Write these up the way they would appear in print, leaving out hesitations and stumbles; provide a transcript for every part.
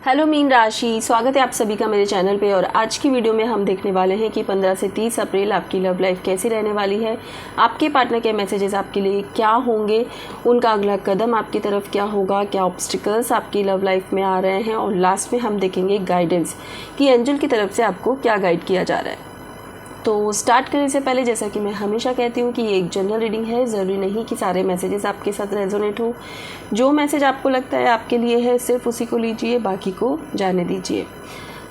Hello mean राशि, स्वागत है आप सभी का मेरे चैनल पे। और आज की वीडियो में हम देखने वाले हैं कि 15 से 30 अप्रैल आपकी लव लाइफ कैसी रहने वाली है। आपके पार्टनर के मैसेजेस आपके लिए क्या होंगे, उनका अगला कदम आपकी तरफ क्या होगा, क्या ऑब्स्टिकल्स आपकी लव लाइफ में आ रहे हैं, और लास्ट में हम देखेंगे गाइडेंस कि एंजल की तरफ से आपको क्या गाइड किया जा रहा है। तो स्टार्ट करने से पहले जैसा कि मैं हमेशा कहती हूँ कि ये एक जनरल रीडिंग है, ज़रूरी नहीं कि सारे मैसेजेस आपके साथ रेजोनेट हो। जो मैसेज आपको लगता है आपके लिए है सिर्फ उसी को लीजिए, बाकी को जाने दीजिए।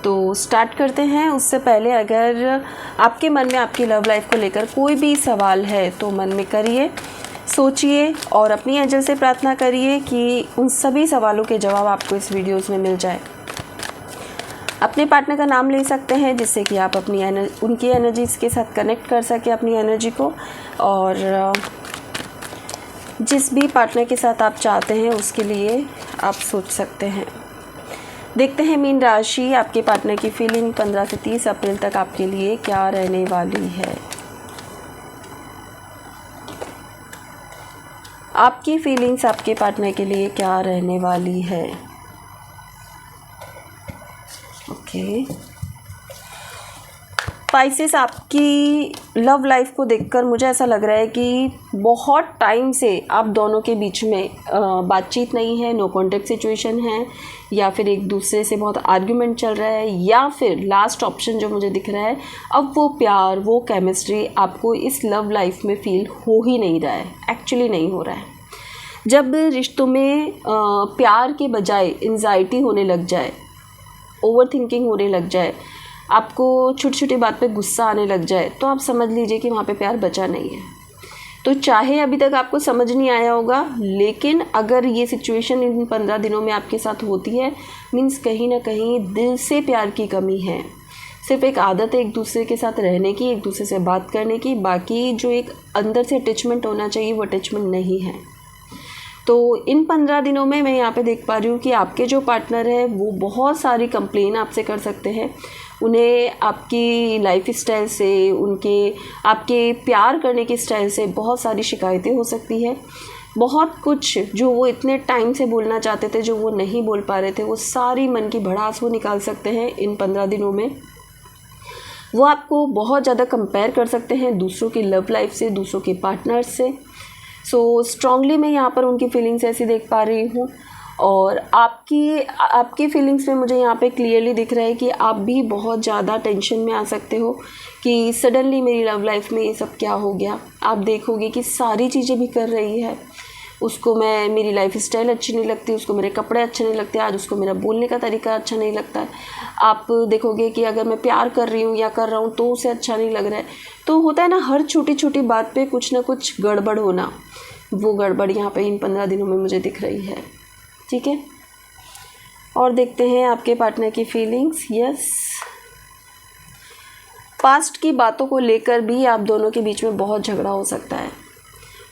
तो स्टार्ट करते हैं। उससे पहले अगर आपके मन में आपकी लव लाइफ को लेकर कोई भी सवाल है तो मन में करिए, सोचिए और अपनी एंजल से प्रार्थना करिए कि उन सभी सवालों के जवाब आपको इस वीडियोज़ में मिल जाए। अपने पार्टनर का नाम ले सकते हैं जिससे कि आप अपनी उनकी एनर्जीज़ के साथ कनेक्ट कर सकें अपनी एनर्जी को, और जिस भी पार्टनर के साथ आप चाहते हैं उसके लिए आप सोच सकते हैं। देखते हैं मीन राशि, आपके पार्टनर की फीलिंग 15 से 30 अप्रैल तक आपके लिए क्या रहने वाली है। आपकी फीलिंग्स आपके पार्टनर के लिए क्या रहने वाली है। ओके, स्पाइसेस, आपकी लव लाइफ को देखकर मुझे ऐसा लग रहा है कि बहुत टाइम से आप दोनों के बीच में बातचीत नहीं है, नो कॉन्टेक्ट सिचुएशन है, या फिर एक दूसरे से बहुत आर्ग्यूमेंट चल रहा है, या फिर लास्ट ऑप्शन जो मुझे दिख रहा है, अब वो प्यार, वो केमिस्ट्री आपको इस लव लाइफ में फील हो ही नहीं रहा है, एक्चुअली नहीं हो रहा है। जब रिश्तों में प्यार के बजाय एंजाइटी होने लग जाए, ओवर थिंकिंग होने लग जाए, आपको छोटी छोटी बात पे गुस्सा आने लग जाए, तो आप समझ लीजिए कि वहाँ पे प्यार बचा नहीं है। तो चाहे अभी तक आपको समझ नहीं आया होगा, लेकिन अगर ये सिचुएशन इन 15 दिनों में आपके साथ होती है, मीन्स कहीं ना कहीं दिल से प्यार की कमी है। सिर्फ एक आदत है एक दूसरे के साथ रहने की, एक दूसरे से बात करने की, बाकी जो एक अंदर से अटैचमेंट होना चाहिए वो अटैचमेंट नहीं है। तो इन 15 दिनों में मैं यहाँ पे देख पा रही हूँ कि आपके जो पार्टनर है वो बहुत सारी कंप्लेन आपसे कर सकते हैं। उन्हें आपकी लाइफ स्टाइल से, उनके आपके प्यार करने की स्टाइल से बहुत सारी शिकायतें हो सकती है। बहुत कुछ जो वो इतने टाइम से बोलना चाहते थे, जो वो नहीं बोल पा रहे थे, वो सारी मन की भड़ास वो निकाल सकते हैं इन 15 दिनों में। वो आपको बहुत ज़्यादा कंपेयर कर सकते हैं दूसरों की लव लाइफ से, दूसरों के पार्टनर्स से। सो स्ट्रांगली मैं यहाँ पर उनकी फीलिंग्स ऐसी देख पा रही हूँ। और आपकी फीलिंग्स में मुझे यहाँ पे क्लियरली दिख रहा है कि आप भी बहुत ज़्यादा टेंशन में आ सकते हो कि सडनली मेरी लव लाइफ में ये सब क्या हो गया। आप देखोगे कि सारी चीज़ें भी कर रही है, उसको मेरी लाइफ स्टाइल अच्छी नहीं लगती, उसको मेरे कपड़े अच्छे नहीं लगते, आज उसको मेरा बोलने का तरीका अच्छा नहीं लगता है। आप देखोगे कि अगर मैं प्यार कर रही हूँ या कर रहा हूँ तो उसे अच्छा नहीं लग रहा है। तो होता है ना, हर छोटी छोटी बात पे कुछ ना कुछ गड़बड़ होना, वो गड़बड़ यहाँ पे इन 15 दिनों में मुझे दिख रही है। ठीक है, और देखते हैं आपके पार्टनर की फीलिंग्स। यस, पास्ट की बातों को लेकर भी आप दोनों के बीच में बहुत झगड़ा हो सकता है।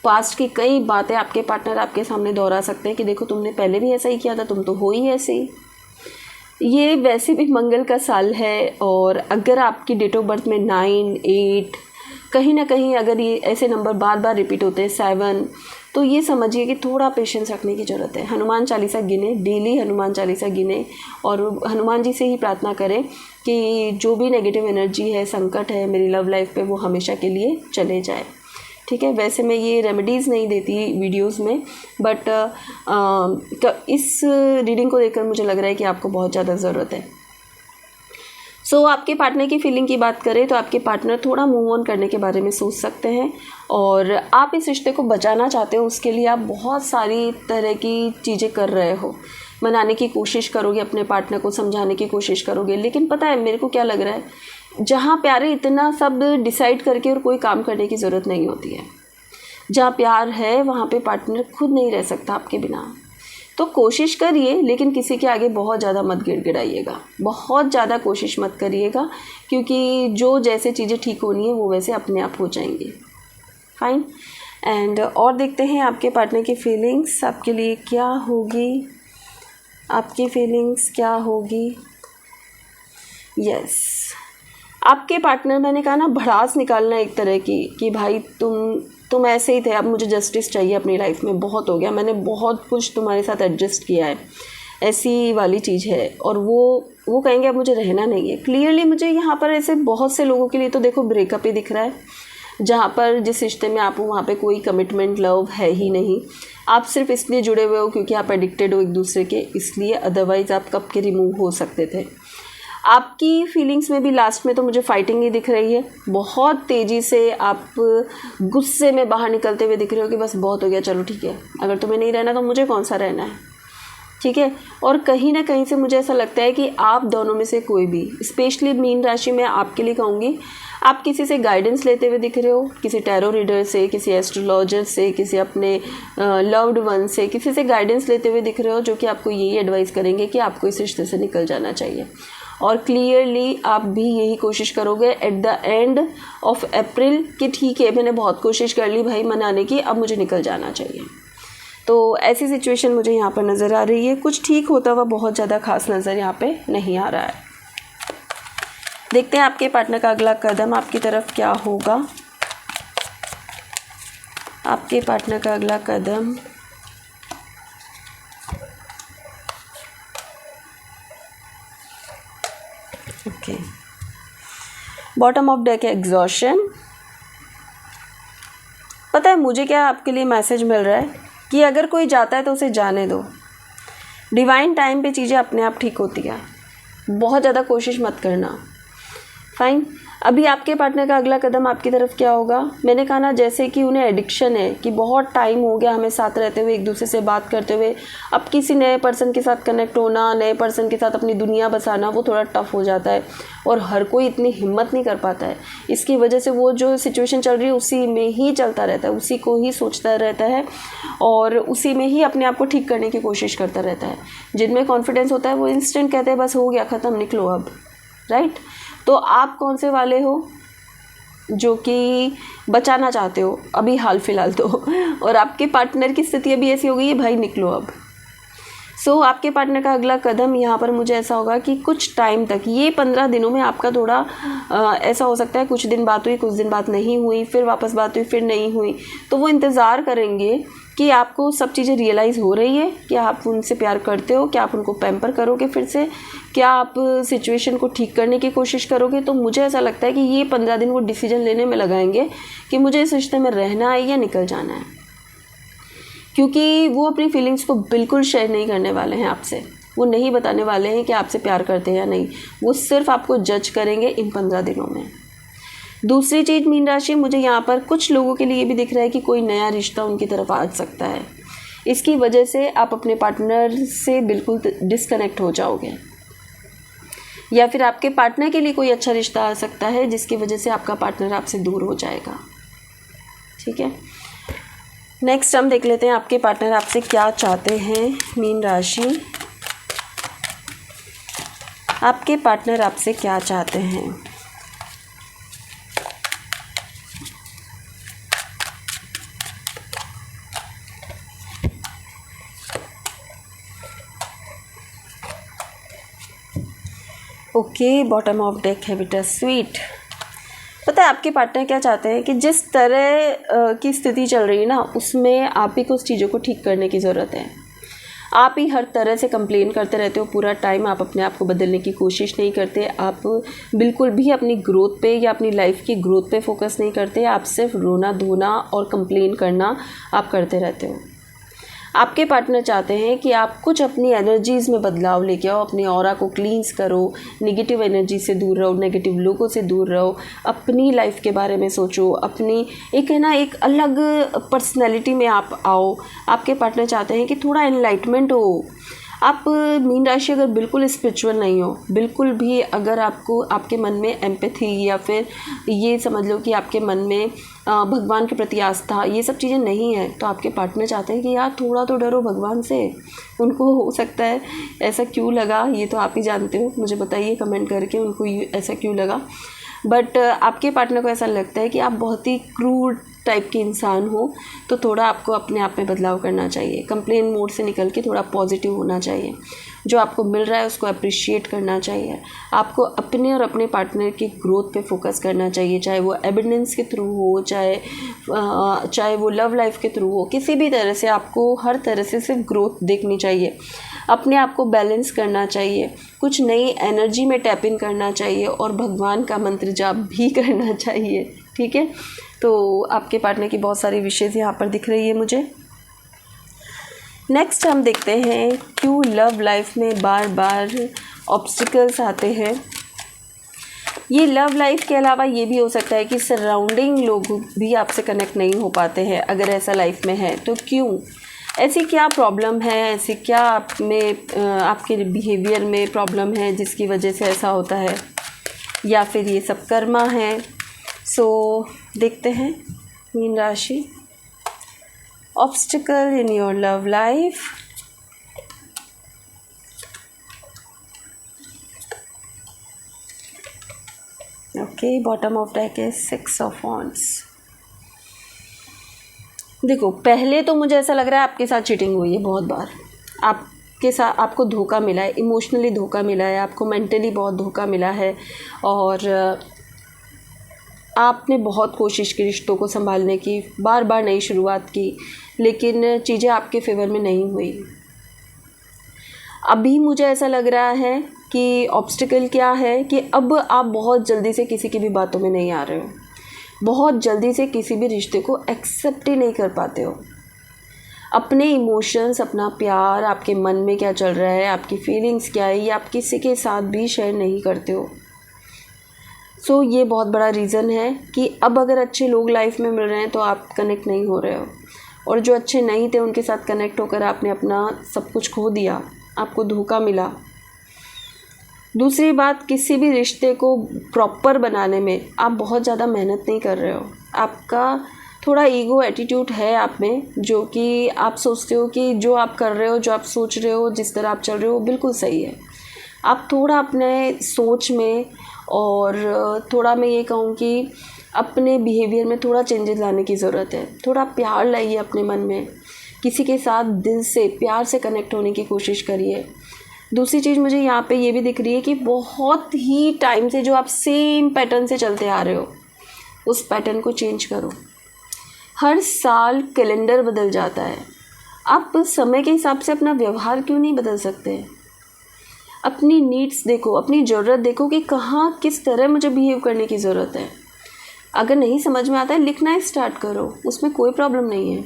पास्ट की कई बातें आपके पार्टनर आपके सामने दोहरा सकते हैं कि देखो तुमने पहले भी ऐसा ही किया था, तुम तो हो ही ऐसे ही। ये वैसे भी मंगल का साल है, और अगर आपकी डेट ऑफ बर्थ में 9, 8, कहीं ना कहीं अगर ये ऐसे नंबर बार बार रिपीट होते हैं, 7, तो ये समझिए कि थोड़ा पेशेंस रखने की ज़रूरत है। हनुमान चालीसा गिने, डेली हनुमान चालीसा गिने, और हनुमान जी से ही प्रार्थना करें कि जो भी नेगेटिव एनर्जी है, संकट है मेरी लव लाइफ पे, वो हमेशा के लिए चले जाए। ठीक है, वैसे मैं ये रेमेडीज़ नहीं देती वीडियोस में, बट इस रीडिंग को देखकर मुझे लग रहा है कि आपको बहुत ज़्यादा ज़रूरत है। सो आपके पार्टनर की फीलिंग की बात करें तो आपके पार्टनर थोड़ा मूव ऑन करने के बारे में सोच सकते हैं, और आप इस रिश्ते को बचाना चाहते हो, उसके लिए आप बहुत सारी तरह की चीज़ें कर रहे हो। मनाने की कोशिश करोगे, अपने पार्टनर को समझाने की कोशिश करोगे, लेकिन पता है मेरे को क्या लग रहा है, जहाँ प्यार है इतना सब डिसाइड करके और कोई काम करने की ज़रूरत नहीं होती है। जहाँ प्यार है वहाँ पे पार्टनर खुद नहीं रह सकता आपके बिना। तो कोशिश करिए, लेकिन किसी के आगे बहुत ज़्यादा मत गिड़गिड़ाइएगा, बहुत ज़्यादा कोशिश मत करिएगा, क्योंकि जो जैसे चीज़ें ठीक होनी है वो वैसे अपने आप हो जाएंगी। फाइन, एंड और देखते हैं आपके पार्टनर की फीलिंग्स आपके लिए क्या होगी। आपकी फीलिंग्स क्या होगी। यस, आपके पार्टनर, मैंने कहा ना, भड़ास निकालना एक तरह की कि भाई तुम ऐसे ही थे, अब मुझे जस्टिस चाहिए अपनी लाइफ में, बहुत हो गया, मैंने बहुत कुछ तुम्हारे साथ एडजस्ट किया है, ऐसी वाली चीज़ है। और वो कहेंगे अब मुझे रहना नहीं है। क्लियरली मुझे यहाँ पर ऐसे बहुत से लोगों के लिए तो देखो ब्रेकअप ही दिख रहा है, जहाँ पर जिस रिश्ते में आप हो वहाँ पे कोई कमिटमेंट लव है ही नहीं। आप सिर्फ इसलिए जुड़े हुए हो क्योंकि आप एडिक्टेड हो एक दूसरे के, इसलिए, अदरवाइज़ आप कब के रिमूव हो सकते थे। आपकी फीलिंग्स में भी लास्ट में तो मुझे फाइटिंग ही दिख रही है। बहुत तेज़ी से आप गुस्से में बाहर निकलते हुए दिख रहे हो कि बस बहुत हो गया, चलो ठीक है, अगर तुम्हें नहीं रहना तो मुझे कौन सा रहना है, ठीक है। और कहीं ना कहीं से मुझे ऐसा लगता है कि आप दोनों में से कोई भी, स्पेशली मीन राशि में आपके लिए कहूँगी, आप किसी से गाइडेंस लेते हुए दिख रहे हो, किसी टैरो रीडर से, किसी एस्ट्रोलॉजर से, किसी अपने लव्ड वन से, किसी से गाइडेंस लेते हुए दिख रहे हो, जो कि आपको यही एडवाइस करेंगे कि आपको इस रिश्ते से निकल जाना चाहिए। और क्लियरली आप भी यही कोशिश करोगे at the end of April कि ठीक है, मैंने बहुत कोशिश कर ली भाई मनाने की, अब मुझे निकल जाना चाहिए। तो ऐसी सिचुएशन मुझे यहाँ पर नज़र आ रही है। कुछ ठीक होता हुआ बहुत ज़्यादा खास नज़र यहाँ पे नहीं आ रहा है। देखते हैं आपके पार्टनर का अगला कदम आपकी तरफ क्या होगा। आपके पार्टनर का अगला कदम, okay, bottom of deck exhaustion. पता है मुझे क्या आपके लिए मैसेज मिल रहा है कि अगर कोई जाता है तो उसे जाने दो। डिवाइन टाइम पे चीज़ें अपने आप ठीक होती है, बहुत ज़्यादा कोशिश मत करना। फाइन। अभी आपके पार्टनर का अगला कदम आपकी तरफ क्या होगा। मैंने कहा ना, जैसे कि उन्हें एडिक्शन है कि बहुत टाइम हो गया हमें साथ रहते हुए, एक दूसरे से बात करते हुए, अब किसी नए पर्सन के साथ कनेक्ट होना, नए पर्सन के साथ अपनी दुनिया बसाना वो थोड़ा टफ हो जाता है और हर कोई इतनी हिम्मत नहीं कर पाता है। इसकी वजह से वो जो सिचुएशन चल रही है उसी में ही चलता रहता है, उसी को ही सोचता रहता है और उसी में ही अपने आप को ठीक करने की कोशिश करता रहता है। जिनमें कॉन्फिडेंस होता है वो इंस्टेंट कहते हैं बस हो गया, ख़त्म, निकलो अब, राइट। तो आप कौन से वाले हो जो कि बचाना चाहते हो अभी हाल फिलहाल तो, और आपके पार्टनर की स्थिति अभी ऐसी हो गई है भाई निकलो अब। सो आपके पार्टनर का अगला कदम यहाँ पर मुझे ऐसा होगा कि कुछ टाइम तक, ये 15 दिनों में आपका थोड़ा ऐसा हो सकता है कुछ दिन बात हुई, कुछ दिन बात नहीं हुई, फिर वापस बात हुई, फिर नहीं हुई, तो वो इंतज़ार करेंगे कि आपको सब चीज़ें रियलाइज़ हो रही है, क्या आप उनसे प्यार करते हो, क्या आप उनको पैम्पर करोगे फिर से, क्या आप सिचुएशन को ठीक करने की कोशिश करोगे। तो मुझे ऐसा लगता है कि ये 15 दिन वो डिसीजन लेने में लगाएंगे कि मुझे इस रिश्ते में रहना है या निकल जाना है, क्योंकि वो अपनी फीलिंग्स को बिल्कुल शेयर नहीं करने वाले हैं आपसे। वो नहीं बताने वाले हैं कि आपसे प्यार करते हैं या नहीं, वो सिर्फ आपको जज करेंगे इन 15 दिनों में। दूसरी चीज़ मीन राशि, मुझे यहाँ पर कुछ लोगों के लिए ये भी दिख रहा है कि कोई नया रिश्ता उनकी तरफ आ सकता है। इसकी वजह से आप अपने पार्टनर से बिल्कुल डिस्कनेक्ट हो जाओगे, या फिर आपके पार्टनर के लिए कोई अच्छा रिश्ता आ सकता है जिसकी वजह से आपका पार्टनर आपसे दूर हो जाएगा, ठीक है। नेक्स्ट हम देख लेते हैं आपके पार्टनर आपसे क्या चाहते हैं। मीन राशि, आपके पार्टनर आपसे क्या चाहते हैं। ओके, बॉटम ऑफ डेक है बिटर स्वीट। पता है आपके पार्टनर क्या चाहते हैं कि जिस तरह की स्थिति चल रही है ना, उसमें आप ही को उस चीज़ों को ठीक करने की ज़रूरत है। आप ही हर तरह से कंप्लेन करते रहते हो पूरा टाइम, आप अपने आप को बदलने की कोशिश नहीं करते, आप बिल्कुल भी अपनी ग्रोथ पे या अपनी लाइफ की ग्रोथ पे फोकस नहीं करते, आप सिर्फ रोना धोना और कंप्लेन करना आप करते रहते हो। आपके पार्टनर चाहते हैं कि आप कुछ अपनी एनर्जीज़ में बदलाव लेके आओ, अपने ऑरा को क्लींस करो, नेगेटिव एनर्जी से दूर रहो, नेगेटिव लोगों से दूर रहो, अपनी लाइफ के बारे में सोचो, अपनी एक है ना एक अलग पर्सनैलिटी में आप आओ। आपके पार्टनर चाहते हैं कि थोड़ा एनलाइटमेंट हो। आप मीन राशि अगर बिल्कुल स्पिरिचुअल नहीं हो, बिल्कुल भी अगर आपको आपके मन में एम्पैथी या फिर ये समझ लो कि आपके मन में भगवान के प्रति आस्था, ये सब चीज़ें नहीं है, तो आपके पार्टनर चाहते हैं कि यार थोड़ा तो डरो भगवान से। उनको हो सकता है ऐसा क्यों लगा, ये तो आप ही जानते हो, मुझे बताइए कमेंट करके उनको ऐसा क्यों लगा। बट आपके पार्टनर को ऐसा लगता है कि आप बहुत ही क्रूड टाइप के इंसान हो तो थोड़ा आपको अपने आप में बदलाव करना चाहिए। कंप्लेन मोड से निकल के थोड़ा पॉजिटिव होना चाहिए। जो आपको मिल रहा है उसको अप्रिशिएट करना चाहिए। आपको अपने और अपने पार्टनर की ग्रोथ पे फोकस करना चाहिए, चाहे वो एबिडेंस के थ्रू हो, चाहे वो लव लाइफ के थ्रू हो। किसी भी तरह से आपको हर तरह से सिर्फ ग्रोथ देखनी चाहिए। अपने आप को बैलेंस करना चाहिए, कुछ नई एनर्जी में टैप इन करना चाहिए और भगवान का मंत्र जाप भी करना चाहिए। ठीक है, तो आपके पार्टनर की बहुत सारी विशेज़ यहाँ पर दिख रही है मुझे। नेक्स्ट हम देखते हैं क्यों लव लाइफ में बार बार ऑब्स्टिकल्स आते हैं। ये लव लाइफ के अलावा ये भी हो सकता है कि सराउंडिंग लोग भी आपसे कनेक्ट नहीं हो पाते हैं। अगर ऐसा लाइफ में है तो क्यों, ऐसी क्या प्रॉब्लम है, ऐसी क्या आप में आपके बिहेवियर में प्रॉब्लम है जिसकी वजह से ऐसा होता है, या फिर ये सब कर्मा है। सो देखते हैं मीन राशि, obstacle in your love life. Okay, bottom of deck है 6 ऑफ वॉन्ड्स। देखो, पहले तो मुझे ऐसा लग रहा है आपके साथ चीटिंग हुई है बहुत बार। आपके साथ आपको धोखा मिला है, इमोशनली धोखा मिला है, आपको मेंटली बहुत धोखा मिला है और आपने बहुत कोशिश की रिश्तों को संभालने की, बार बार नई शुरुआत की, लेकिन चीज़ें आपके फेवर में नहीं हुई। अभी मुझे ऐसा लग रहा है कि ऑब्स्टिकल क्या है कि अब आप बहुत जल्दी से किसी की भी बातों में नहीं आ रहे हो, बहुत जल्दी से किसी भी रिश्ते को एक्सेप्ट ही नहीं कर पाते हो। अपने इमोशंस, अपना प्यार, आपके मन में क्या चल रहा है, आपकी फीलिंग्स क्या है, ये आप किसी के साथ भी शेयर नहीं करते हो। सो ये बहुत बड़ा रीज़न है कि अब अगर अच्छे लोग लाइफ में मिल रहे हैं तो आप कनेक्ट नहीं हो रहे हो, और जो अच्छे नहीं थे उनके साथ कनेक्ट होकर आपने अपना सब कुछ खो दिया, आपको धोखा मिला। दूसरी बात, किसी भी रिश्ते को प्रॉपर बनाने में आप बहुत ज़्यादा मेहनत नहीं कर रहे हो। आपका थोड़ा ईगो एटीट्यूड है आप में, जो कि आप सोचते हो कि जो आप कर रहे हो, जो आप सोच रहे हो, जिस तरह आप चल रहे हो बिल्कुल सही है। आप थोड़ा अपने सोच में और थोड़ा मैं ये कहूँ कि अपने बिहेवियर में थोड़ा चेंजेस लाने की ज़रूरत है। थोड़ा प्यार लाइए अपने मन में, किसी के साथ दिल से प्यार से कनेक्ट होने की कोशिश करिए। दूसरी चीज़ मुझे यहाँ पे ये भी दिख रही है कि बहुत ही टाइम से जो आप सेम पैटर्न से चलते आ रहे हो, उस पैटर्न को चेंज करो। हर साल कैलेंडर बदल जाता है, आप समय के हिसाब से अपना व्यवहार क्यों नहीं बदल सकते? अपनी नीड्स देखो, अपनी ज़रूरत देखो कि कहाँ किस तरह मुझे बिहेव करने की ज़रूरत है। अगर नहीं समझ में आता है, लिखना स्टार्ट करो, उसमें कोई प्रॉब्लम नहीं है।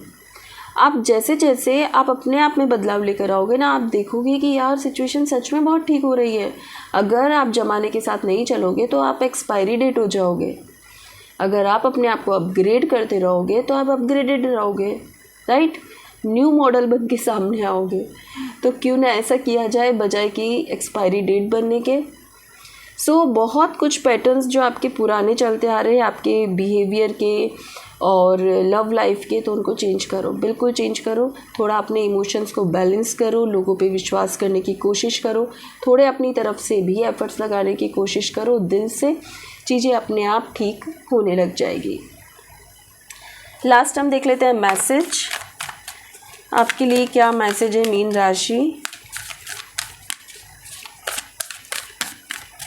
आप जैसे जैसे आप अपने आप में बदलाव लेकर आओगे ना, आप देखोगे कि यार सिचुएशन सच में बहुत ठीक हो रही है। अगर आप ज़माने के साथ नहीं चलोगे तो आप एक्सपायरी डेट हो जाओगे। अगर आप अपने आप को अपग्रेड करते रहोगे तो आप अपग्रेडेड रहोगे, राइट? न्यू मॉडल बन के सामने आओगे। तो क्यों ना ऐसा किया जाए बजाय कि एक्सपायरी डेट बनने के। बहुत कुछ पैटर्न्स जो आपके पुराने चलते आ रहे हैं, आपके बिहेवियर के और लव लाइफ के, तो उनको चेंज करो, बिल्कुल चेंज करो। थोड़ा अपने इमोशंस को बैलेंस करो, लोगों पे विश्वास करने की कोशिश करो, थोड़े अपनी तरफ से भी एफर्ट्स लगाने की कोशिश करो दिल से, चीज़ें अपने आप ठीक होने लग जाएगी। लास्ट हम देख लेते हैं मैसेज, आपके लिए क्या मैसेज है मीन राशि।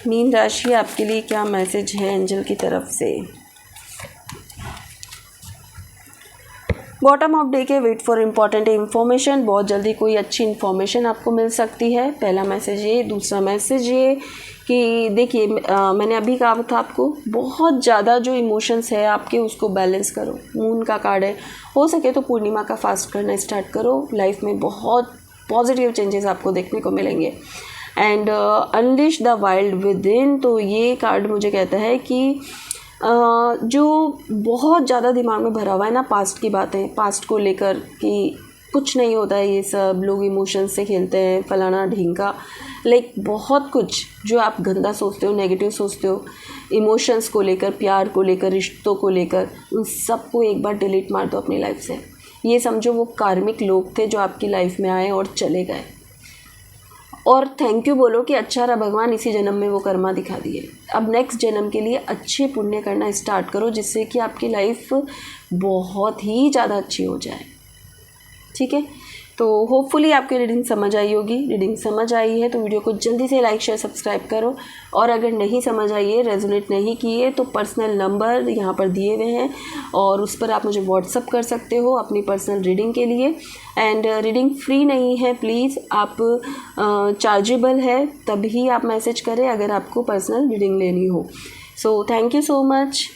मीन राशि, आपके लिए क्या मैसेज है एंजल की तरफ से। बॉटम ऑफ डे के वेट फॉर इम्पॉर्टेंट इन्फॉर्मेशन, बहुत जल्दी कोई अच्छी इन्फॉर्मेशन आपको मिल सकती है। पहला मैसेज ये। दूसरा मैसेज ये कि देखिए, मैंने अभी कहा था आपको, बहुत ज़्यादा जो इमोशंस है आपके उसको बैलेंस करो। मून का कार्ड है, हो सके तो पूर्णिमा का फास्ट करना स्टार्ट करो, लाइफ में बहुत पॉजिटिव चेंजेस आपको देखने को मिलेंगे। And unleash the wild with in, तो ये कार्ड मुझे कहता है कि जो बहुत ज़्यादा दिमाग में भरा हुआ है ना पास्ट की बातें, पास्ट को लेकर कि कुछ नहीं होता है, ये सब लोग इमोशंस से खेलते हैं, फलाना ढींगा, लाइक बहुत कुछ जो आप गंदा सोचते हो, नेगेटिव सोचते हो, इमोशंस को लेकर, प्यार को लेकर, रिश्तों को लेकर, उन सबको एक बार डिलीट मार दो अपनी लाइफ से। ये समझो वो कार्मिक लोग थे जो आपकी लाइफ में आए और चले गए, और थैंक यू बोलो कि अच्छा रहा भगवान, इसी जन्म में वो कर्मा दिखा दिए। अब नेक्स्ट जन्म के लिए अच्छे पुण्य करना स्टार्ट करो, जिससे कि आपकी लाइफ बहुत ही ज़्यादा अच्छी हो जाए। ठीक है, तो होपफुली आपकी रीडिंग समझ आई होगी। रीडिंग समझ आई है तो वीडियो को जल्दी से लाइक शेयर सब्सक्राइब करो, और अगर नहीं समझ आई है, रेजोनेट नहीं किए, तो पर्सनल नंबर यहाँ पर दिए हुए हैं और उस पर आप मुझे व्हाट्सअप कर सकते हो अपनी पर्सनल रीडिंग के लिए। एंड रीडिंग फ्री नहीं है, प्लीज़ आप चार्जेबल है तभी आप मैसेज करें अगर आपको पर्सनल रीडिंग लेनी हो। So thank you so much.